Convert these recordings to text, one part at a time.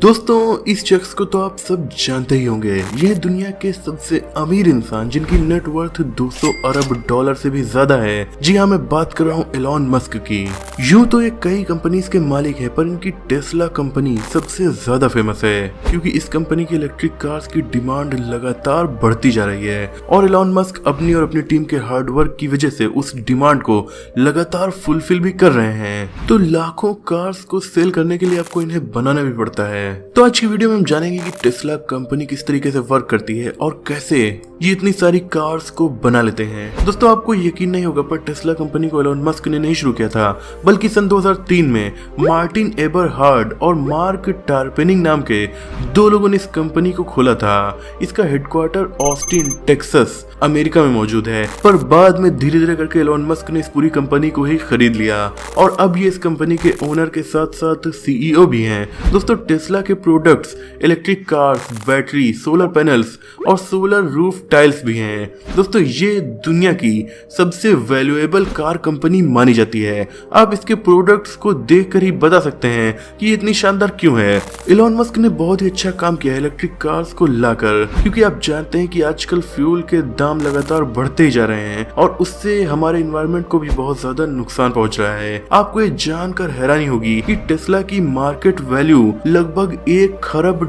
दोस्तों इस शख्स को तो आप सब जानते ही होंगे। यह दुनिया के सबसे अमीर इंसान जिनकी नेटवर्थ 200 अरब डॉलर से भी ज्यादा है। जी हाँ, मैं बात कर रहा हूँ एलॉन मस्क की। यूं तो ये कई कंपनीज के मालिक है, पर इनकी टेस्ला कंपनी सबसे ज्यादा फेमस है क्योंकि इस कंपनी की इलेक्ट्रिक कार्स की डिमांड लगातार बढ़ती जा रही है और एलॉन मस्क अपनी और अपनी टीम के हार्डवर्क की वजह से उस डिमांड को लगातार फुलफिल भी कर रहे हैं। तो लाखों कार्स को सेल करने के लिए आपको इन्हें बनाना भी पड़ता है। तो आज की वीडियो में हम जानेंगे कि टेस्ला कंपनी किस तरीके से वर्क करती है और कैसे ये इतनी सारी कार्स को बना लेते हैं। दोस्तों आपको यकीन नहीं होगा, पर टेस्ला कंपनी को एलॉन मस्क ने नहीं शुरू किया था, बल्कि सन 2003 में मार्टिन एबरहार्ड और मार्क टारपेनिंग नाम के दो लोगों ने इस कंपनी को खोला था। इसका हेडक्वार्टर ऑस्टिन टेक्सास अमेरिका में मौजूद है, पर बाद में धीरे धीरे करके एलॉन मस्क ने इस पूरी कंपनी को ही खरीद लिया और अब ये इस कंपनी के ओनर के साथ साथ सीईओ भी हैं। दोस्तों टेस्ला के products electric cars, battery, solar panels और सोलर रूफ टाइल्स भी हैं। दोस्तों ये दुनिया की सबसे वैल्यूएबल कार कंपनी मानी जाती है। आप इसके प्रोडक्ट्स को देखकर ही बता सकते हैं कि ये इतनी शानदार क्यों है। एलॉन मस्क ने बहुत ही अच्छा काम किया है इलेक्ट्रिक कार्स को लाकर, क्योंकि आप जानते हैं कि आजकल फ्यूल के दाम लगातार बढ़ते ही जा रहे हैं और उससे हमारे एनवायरनमेंट को भी बहुत ज्यादा नुकसान पहुंच रहा है। आपको ये जानकर हैरानी होगी कि टेस्ला की मार्केट वैल्यू लगभग $1 खरब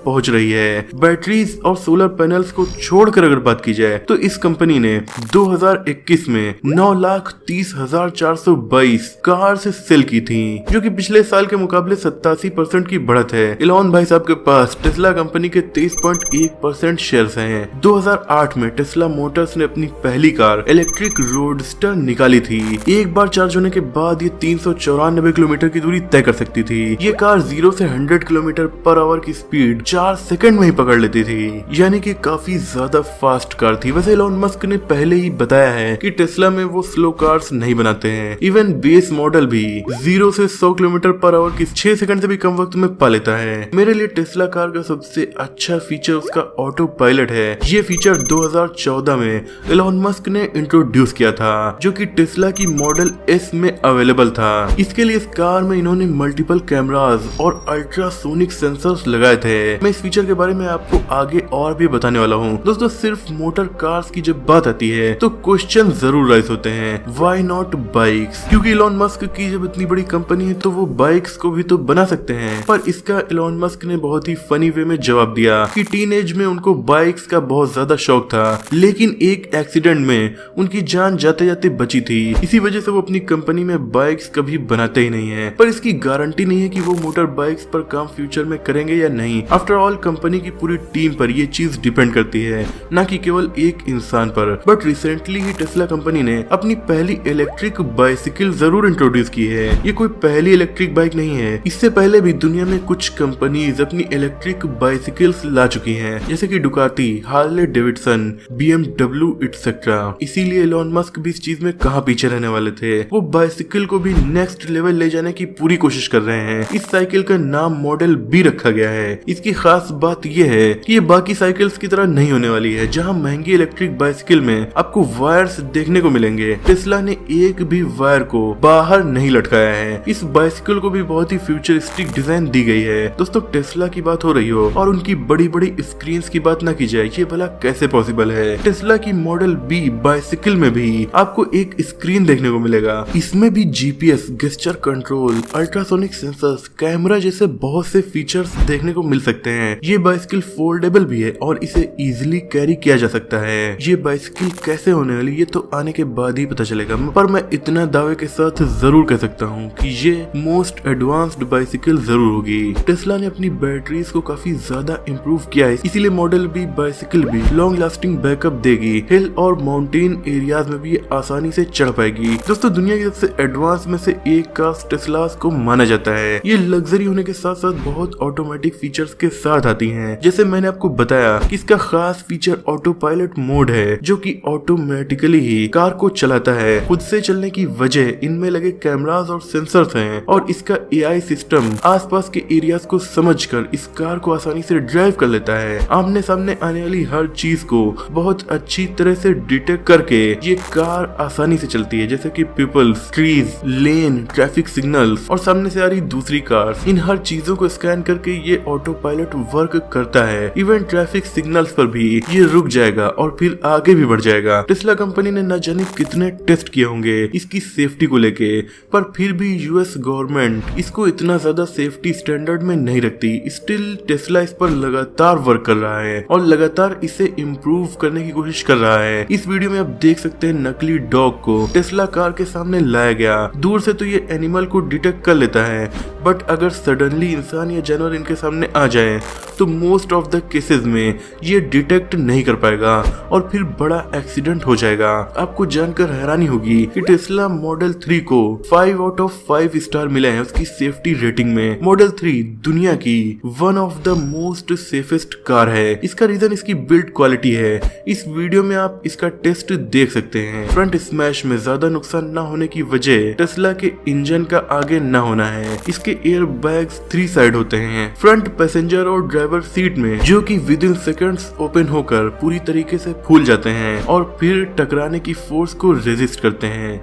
पहुंच रही है। बैटरीज और सोलर पैनल्स को छोड़कर अगर बात की जाए तो इस कंपनी ने 2021 में 9,30,422 कार से सेल की थी, जो कि पिछले साल के मुकाबले 87% की बढ़त है। एलॉन भाई साहब के पास टेस्ला कंपनी के 23.1% शेयर्स हैं। 2008 में टेस्ला मोटर्स ने अपनी पहली कार इलेक्ट्रिक रोडस्टर निकाली थी। एक बार चार्ज होने के बाद ये 394 किलोमीटर की दूरी तय कर सकती थी। ये कार 0 से 100 किलोमीटर पर आवर की स्पीड 4 सेकंड में ही पकड़ लेती थी, यानी कि काफी ज्यादा फास्ट कार थी। वैसे एलॉन मस्क ने पहले ही बताया है कि टेस्ला में वो स्लो कार्स नहीं बनाते हैं। इवन बेस मॉडल भी 0 से 100 किलोमीटर पर आवर की 6 सेकंड से भी कम वक्त में पा लेता है। मेरे लिए टेस्ला कार का सबसे अच्छा फीचर उसका ऑटो पायलट है। ये फीचर 2014 में एलॉन मस्क ने इंट्रोड्यूस किया था, जो कि टेस्ला की मॉडल एस में अवेलेबल था। इसके लिए इस कार में इन्होंने मल्टीपल कैमरास और अल्ट्रासोनिक सेंसर्स लगाए थे। मैं इस फीचर के बारे में आपको आगे और भी बताने वाला हूँ। दोस्तों सिर्फ मोटर कार्स की जब बात आती है तो क्वेश्चन जरूर राइज होते हैं, व्हाई नॉट बाइक्स? क्योंकि एलॉन मस्क की जब इतनी बड़ी कंपनी है तो वो बाइक्स को भी तो बना सकते हैं। पर इसका एलॉन मस्क ने बहुत ही फनी वे में जवाब दिया कि टीनेज में उनको बाइक्स का बहुत ज्यादा शौक था, लेकिन एक एक्सीडेंट में उनकी जान जाते जाते बची थी। इसी वजह से वो अपनी कंपनी में बाइक्स कभी बनाते ही नहीं है। पर इसकी गारंटी नहीं है कि वो मोटर बाइक्स पर काम फ्यूचर में करेंगे या नहीं। आफ्टर ऑल कंपनी की पूरी टीम पर ये चीज डिपेंड करती है, न कि केवल एक इंसान पर। But recently he Tesla company ने अपनी पहली इलेक्ट्रिक बाइसिकल जरूर इंट्रोड्यूस की है। ये कोई पहली इलेक्ट्रिक बाइक नहीं है। इससे पहले भी दुनिया में कुछ कंपनीज अपनी इलेक्ट्रिक बाइसिकल्स ला चुकी हैं, जैसे कि Ducati, Harley Davidson, BMW etcetera. इसीलिए एलॉन मस्क भी इस चीज में कहाँ पीछे रहने वाले थे। वो बाइसिकल को भी नेक्स्ट लेवल ले जाने की पूरी कोशिश कर रहे हैं। इस साइकिल का नाम मॉडल बी रखा गया है। इसकी खास बात यह है कि ये बाकी साइकिल्स की तरह नहीं होने वाली है, जहां महंगी इलेक्ट्रिक बाइसिकल में आपको वायर्स देखने को मिलेंगे। टेस्ला ने एक भी वायर को बाहर नहीं लटकाया है। इस बाइसिकल को भी बहुत ही फ्यूचरिस्टिक डिजाइन दी गई है। दोस्तों टेस्ला की बात हो रही हो और उनकी बड़ी बड़ी स्क्रीन की बात ना की जाए, ये भला कैसे पॉसिबल है? टेस्ला की मॉडल बी बाइसिकल में भी आपको एक स्क्रीन देखने को मिलेगा। इसमें भी GPS, gesture control, ultrasonic sensors, camera जैसे बहुत से फीचर्स देखने को मिल सकते हैं। ये बाइसिकल फोल्डेबल भी है और इसे इजीली कैरी किया जा सकता है। ये बाइसिकल कैसे होने वाली ये तो आने के बाद ही पता चलेगा, पर मैं इतना दावे के साथ जरूर कह सकता हूँ कि ये मोस्ट एडवांस्ड बाइसिकल जरूर होगी। टेस्ला ने अपनी बैटरीज को काफी ज्यादा इम्प्रूव किया है, इसीलिए मॉडल बी बाइसिकल भी लॉन्ग लास्टिंग बैकअप देगी। हिल और माउंटेन एरियाज में भी आसानी से चढ़ पाएगी। दोस्तों दुनिया की सबसे एडवांस में से एक कार टेस्ला को माना जाता है। ये लग्जरी होने के साथ साथ बहुत ऑटोमेटिक फीचर्स के साथ आती हैं। जैसे मैंने आपको बताया कि इसका खास फीचर ऑटो पायलट मोड है, जो कि ऑटोमेटिकली ही कार को चलाता है। खुद से चलने की वजह इनमें लगे कैमरास और सेंसर्स हैं और इसका AI सिस्टम आसपास के एरियाज को समझकर इस कार को आसानी से ड्राइव कर लेता है। आमने सामने आने वाली हर चीज को बहुत अच्छी तरह से डिटेक्ट करके ये कार आसानी से चलती है, जैसे कि पीपल्स, ट्रीज, लेन, ट्रैफिक सिग्नल्स और सामने से आ रही दूसरी कार्स। इन हर चीजों को स्कैन करके ये ऑटो पायलट वर्क करता है। इवन ट्रैफिक सिग्नल्स पर भी ये रुक जाएगा और फिर आगे भी बढ़ जाएगा। टेस्ला कंपनी ने न जाने कितने टेस्ट किए होंगे इसकी सेफ्टी को लेके, पर फिर भी यूएस गवर्नमेंट इसको इतना ज्यादा सेफ्टी स्टैंडर्ड में नहीं रखती। स्टिल टेस्ला इस पर लगातार वर्क कर रहा है और लगातार इसे इम्प्रूव करने की कोशिश कर रहा है। इस वीडियो में आप देख सकते हैं नकली डॉग को टेस्ला कार के सामने लाया गया। दूर से तो ये एनिमल को डिटेक्ट कर लेता है, बट अगर सडनली इंसान या जानवर इनके सामने आ जाए तो मोस्ट ऑफ द केसेस में ये डिटेक्ट नहीं कर पाएगा और फिर बड़ा एक्सीडेंट हो जाएगा। आपको जानकर हैरानी होगी कि टेस्ला मॉडल 3 को 5 आउट ऑफ 5 स्टार मिले हैं उसकी सेफ्टी रेटिंग में। मॉडल 3 दुनिया की one of the most safest car है। इसका रीजन इसकी बिल्ड क्वालिटी है। इस वीडियो में आप इसका टेस्ट देख सकते हैं। फ्रंट स्मैश में ज्यादा नुकसान न होने की वजह टेस्ला के इंजन का आगे न होना है। इसके एयर बैग्स 3 साइड होते हैं फ्रंट पैसेंजर और ड्राइवर सीट में, जो कि विद इन सेकेंड्स ओपन होकर पूरी तरीके से फूल जाते हैं और फिर टकराने की फोर्स को रेजिस्ट करते हैं।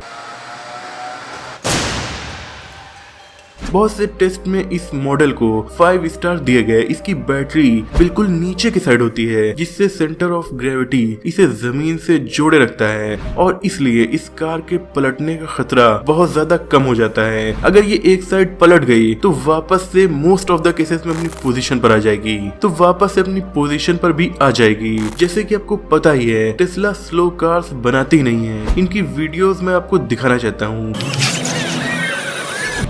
बहुत से टेस्ट में इस मॉडल को 5 स्टार दिए गए। इसकी बैटरी बिल्कुल नीचे की साइड होती है, जिससे सेंटर ऑफ ग्रेविटी इसे जमीन से जोड़े रखता है और इसलिए इस कार के पलटने का खतरा बहुत ज्यादा कम हो जाता है। अगर ये एक साइड पलट गई तो वापस से मोस्ट ऑफ द केसेस में अपनी पोजीशन पर आ जाएगी, तो वापस से अपनी पोजीशन पर भी आ जाएगी। जैसे कि आपको पता ही है टेस्ला स्लो कार्स बनाती नहीं है। इनकी वीडियोस में आपको दिखाना चाहता हूँ।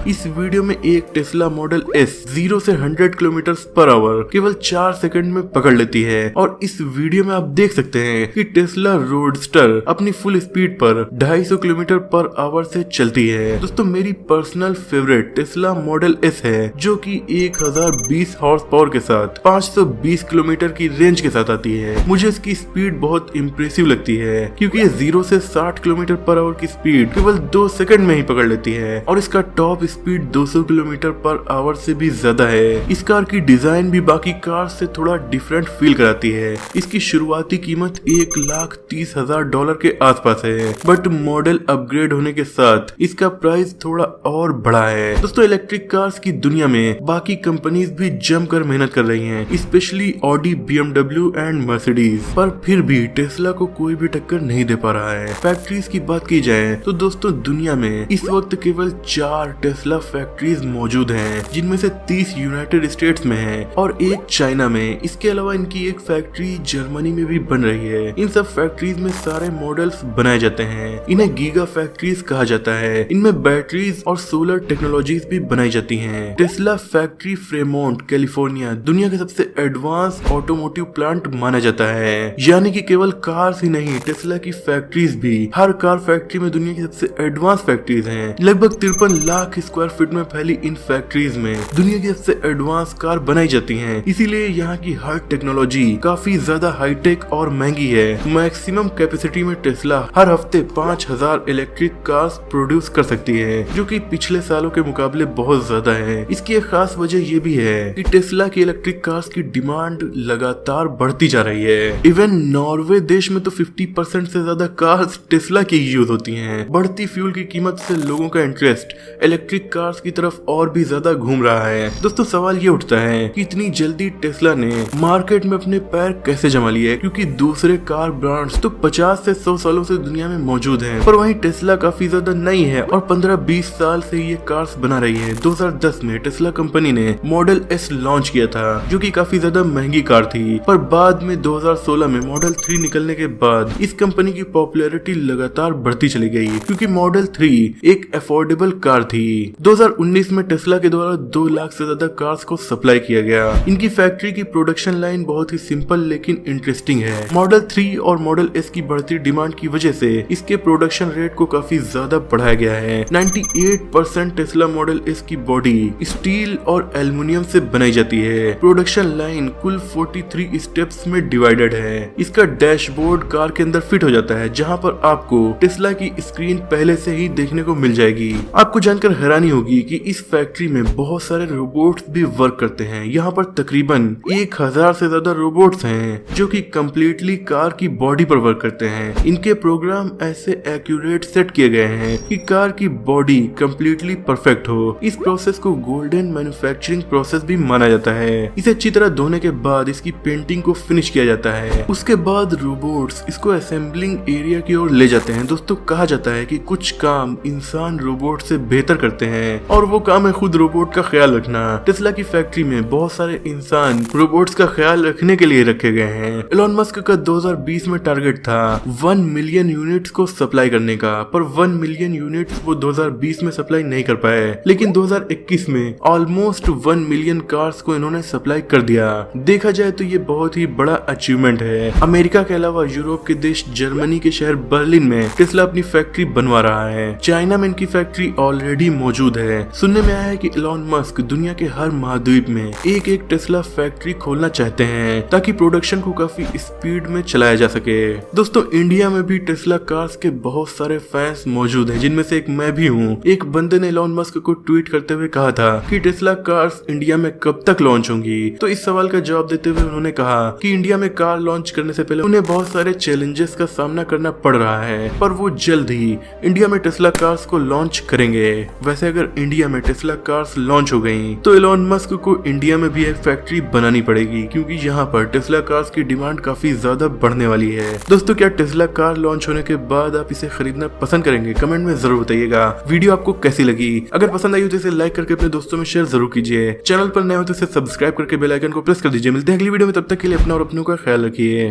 इस वीडियो में एक टेस्ला मॉडल एस 0 से 100 km/h केवल 4 सेकंड में पकड़ लेती है और इस वीडियो में आप देख सकते हैं कि टेस्ला रोडस्टर अपनी फुल स्पीड पर 250 km/h से चलती है। दोस्तों मेरी personal favourite Tesla model S है, जो कि 1020 हॉर्स पावर के साथ 520 किलोमीटर की रेंज के साथ आती है। मुझे इसकी स्पीड बहुत इम्प्रेसिव लगती है क्योंकि ये 0 से 60 km/h की स्पीड केवल 2 सेकंड में ही पकड़ लेती है और इसका टॉप स्पीड 200 km/h से भी ज्यादा है। इस कार की डिजाइन भी बाकी कार से थोड़ा डिफरेंट फील कराती है। इसकी शुरुआती कीमत $1,30,000 के आसपास है, बट मॉडल अपग्रेड होने के साथ इसका प्राइस थोड़ा और बढ़ा है। दोस्तों इलेक्ट्रिक कार्स की दुनिया में बाकी कंपनीज भी जमकर मेहनत कर रही हैं, specially Audi, BMW and Mercedes, पर फिर भी टेस्ला को कोई भी टक्कर नहीं दे पा रहा है। फैक्ट्रीज की बात की जाए तो दोस्तों दुनिया में इस वक्त केवल 4 टेस्ला फैक्ट्रीज मौजूद हैं, जिनमें से 30 यूनाइटेड स्टेट्स में है और एक चाइना में। इसके अलावा इनकी एक फैक्ट्री जर्मनी में भी बन रही है। इन सब फैक्ट्रीज में सारे मॉडल्स बनाए जाते हैं। इन्हें गीगा फैक्ट्रीज कहा जाता है। इनमें बैटरीज और सोलर टेक्नोलॉजीज भी बनाई जाती हैं। टेस्ला फैक्ट्री फ्रेमोंट कैलिफोर्निया दुनिया के सबसे एडवांस ऑटोमोटिव प्लांट माना जाता है। यानी कि केवल कार्स ही नहीं, टेस्ला की फैक्ट्रीज भी। हर कार फैक्ट्री में दुनिया की सबसे एडवांस फैक्ट्रीज हैं। लगभग 53 लाख स्क्वायर फीट में फैली इन फैक्ट्रीज में दुनिया की सबसे एडवांस कार बनाई जाती हैं। इसीलिए यहाँ की हर टेक्नोलॉजी काफी ज्यादा हाईटेक और महंगी है। मैक्सिमम कैपेसिटी में टेस्ला हर हफ्ते 5000 इलेक्ट्रिक कार्स प्रोड्यूस कर सकती है, जो कि पिछले सालों के मुकाबले बहुत ज्यादा है। इसकी एक खास वजह ये भी है कि टेस्ला की इलेक्ट्रिक कार्स की डिमांड लगातार बढ़ती जा रही है। इवन नॉर्वे देश में तो 50% से ज्यादा कार्स टेस्ला की यूज होती है। बढ़ती फ्यूल की कीमत से लोगों का इंटरेस्ट इलेक्ट्रिक कार्स की तरफ और भी ज्यादा घूम रहा है। दोस्तों सवाल ये उठता है कि इतनी जल्दी टेस्ला ने मार्केट में अपने पैर कैसे जमा लिए, क्योंकि दूसरे कार ब्रांड्स तो 50 से 100 सालों से दुनिया में मौजूद हैं, पर वहीं टेस्ला काफी ज्यादा नई है और 15-20 साल से ये कार्स बना रही है। 2010 में टेस्ला कंपनी ने मॉडल एस लॉन्च किया था, जो कि काफी ज्यादा महंगी कार थी, पर बाद में 2016 में मॉडल 3 निकलने के बाद इस कंपनी की पॉपुलैरिटी लगातार बढ़ती चली गई, क्योंकि मॉडल 3 एक अफोर्डेबल कार थी। 2019 में टेस्ला के द्वारा 2 लाख से ज्यादा कार्स को सप्लाई किया गया। इनकी फैक्ट्री की प्रोडक्शन लाइन बहुत ही सिंपल लेकिन इंटरेस्टिंग है। मॉडल 3 और मॉडल एस की बढ़ती डिमांड की वजह से इसके प्रोडक्शन रेट को काफी ज्यादा बढ़ाया गया है। 98% टेस्ला मॉडल एस की बॉडी स्टील और एल्युमिनियम से बनाई जाती है। प्रोडक्शन लाइन कुल 43 स्टेप्स में डिवाइडेड है। इसका डैशबोर्ड कार के अंदर फिट हो जाता है, जहाँ पर आपको टेस्ला की स्क्रीन पहले से ही देखने को मिल जाएगी। आपको जानकर हैरानी हैरानी होगी कि इस फैक्ट्री में बहुत सारे रोबोट्स भी वर्क करते हैं। यहाँ पर तकरीबन 1000 से ज्यादा रोबोट्स हैं जो कि कम्प्लीटली कार की बॉडी पर वर्क करते हैं। इनके प्रोग्राम ऐसे एक्यूरेट सेट किए गए हैं कि कार की बॉडी कम्प्लीटली परफेक्ट हो। इस प्रोसेस को गोल्डन मैन्युफैक्चरिंग प्रोसेस भी माना जाता है। इसे अच्छी तरह धोने के बाद इसकी पेंटिंग को फिनिश किया जाता है। उसके बाद रोबोट्स इसको असेंबलिंग एरिया की ओर ले जाते हैं। दोस्तों कहा जाता है कि कुछ काम इंसान रोबोट से बेहतर करते हैं और वो काम है खुद रोबोट का ख्याल रखना। टेस्ला की फैक्ट्री में बहुत सारे इंसान रोबोट्स का ख्याल रखने के लिए रखे गए हैं। एलोन मस्क का 2020 में टारगेट था 1 मिलियन यूनिट्स को सप्लाई करने का, पर 1 मिलियन यूनिट्स वो 2020 में सप्लाई नहीं कर पाए, लेकिन 2021 में ऑलमोस्ट 1 मिलियन कार्स को इन्होंने सप्लाई कर दिया। देखा जाए तो ये बहुत ही बड़ा अचीवमेंट है। अमेरिका के अलावा यूरोप के देश जर्मनी के शहर बर्लिन में टेस्ला अपनी फैक्ट्री बनवा रहा है। चाइना में इनकी फैक्ट्री ऑलरेडी मौजूद है। सुनने में आया है कि एलोन मस्क दुनिया के हर महाद्वीप में एक एक टेस्ला फैक्ट्री खोलना चाहते हैं ताकि प्रोडक्शन को काफी स्पीड में चलाया जा सके। दोस्तों इंडिया में भी टेस्ला कार्स के बहुत सारे फैंस मौजूद हैं, जिनमें से एक मैं भी हूँ। एक बंदे ने एलोन मस्क को ट्वीट करते हुए कहा था कि टेस्ला कार्स इंडिया में कब तक लॉन्च होंगी। तो इस सवाल का जवाब देते हुए उन्होंने कहा कि इंडिया में कार लॉन्च करने से पहले उन्हें बहुत सारे चैलेंजेस का सामना करना पड़ रहा है, पर वो जल्द ही इंडिया में टेस्ला कार्स को लॉन्च करेंगे। वैसे अगर इंडिया में टेस्ला कार्स लॉन्च हो गई तो एलोन मस्क को इंडिया में भी एक फैक्ट्री बनानी पड़ेगी, क्योंकि यहाँ पर टेस्ला कार्स की डिमांड काफी ज्यादा बढ़ने वाली है। दोस्तों क्या टेस्ला कार लॉन्च होने के बाद आप इसे खरीदना पसंद करेंगे? कमेंट में जरूर बताइएगा। वीडियो आपको कैसी लगी? अगर पसंद आई हो तो इसे लाइक करके अपने दोस्तों में शेयर जरूर कीजिए। चैनल पर नए हो तो इसे सब्सक्राइब करके बेल आइकन को प्रेस कर दीजिए। मिलते हैं अगली वीडियो में, तब तक के लिए अपना और अपनों का ख्याल रखिए।